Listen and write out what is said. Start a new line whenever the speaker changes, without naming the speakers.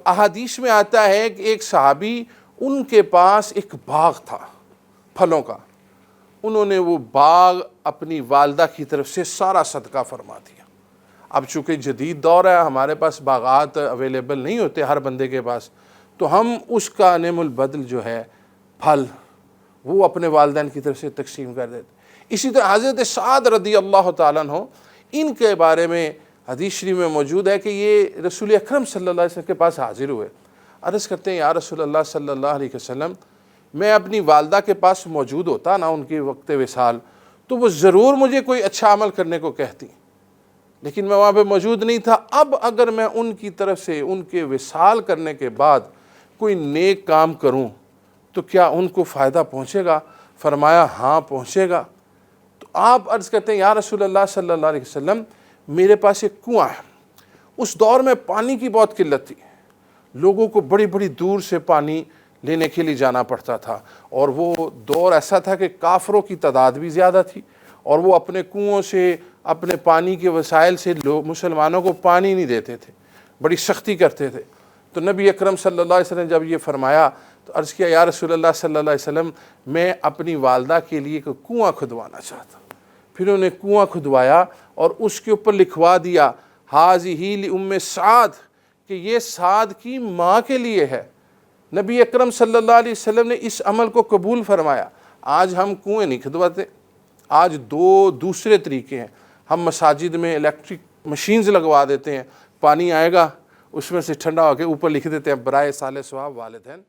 احادیث میں آتا ہے کہ ایک صحابی ان کے پاس ایک باغ تھا پھلوں کا، انہوں نے وہ باغ اپنی والدہ کی طرف سے سارا صدقہ فرما دیا۔ اب چونکہ جدید دور ہے، ہمارے پاس باغات اویلیبل نہیں ہوتے ہر بندے کے پاس، تو ہم اس کا نعم البدل جو ہے پھل وہ اپنے والدین کی طرف سے تقسیم کر دیتے۔ اسی طرح حضرت سعد رضی اللہ تعالیٰ عنہ، ان کے بارے میں حدیث شریف میں موجود ہے کہ یہ رسول اکرم صلی اللہ علیہ وسلم کے پاس حاضر ہوئے، عرض کرتے ہیں یا رسول اللہ صلی اللہ علیہ وسلم، میں اپنی والدہ کے پاس موجود ہوتا نا ان کے وقت وصال، تو وہ ضرور مجھے کوئی اچھا عمل کرنے کو کہتی، لیکن میں وہاں پہ موجود نہیں تھا۔ اب اگر میں ان کی طرف سے ان کے وصال کرنے کے بعد کوئی نیک کام کروں تو کیا ان کو فائدہ پہنچے گا؟ فرمایا ہاں پہنچے گا۔ تو آپ عرض کرتے ہیں یا رسول اللہ صلی اللہ علیہ وسلم، میرے پاس ایک کنواں ہے، اس دور میں پانی کی بہت قلت تھی، لوگوں کو بڑی بڑی دور سے پانی لینے کے لیے جانا پڑتا تھا، اور وہ دور ایسا تھا کہ کافروں کی تعداد بھی زیادہ تھی، اور وہ اپنے کنوؤں سے اپنے پانی کے وسائل سے مسلمانوں کو پانی نہیں دیتے تھے، بڑی سختی کرتے تھے۔ تو نبی اکرم صلی اللہ علیہ وسلم جب یہ فرمایا تو عرض کیا یا رسول اللہ صلی اللہ علیہ وسلم، میں اپنی والدہ کے لیے ایک کنواں کھدوانا چاہتا ہوں۔ پھر انہوں نے کنواں کھدوایا اور اس کے اوپر لکھوا دیا ہاذہ لأم سعد، کہ یہ سعد کی ماں کے لیے ہے۔ نبی اکرم صلی اللہ علیہ وسلم نے اس عمل کو قبول فرمایا۔ آج ہم کنویں نہیں کھدواتے، آج دوسرے طریقے ہیں، ہم مساجد میں الیکٹرک مشینز لگوا دیتے ہیں، پانی آئے گا اس میں سے ٹھنڈا ہو کے اوپر لکھ دیتے ہیں برائے صالح ثواب والدین۔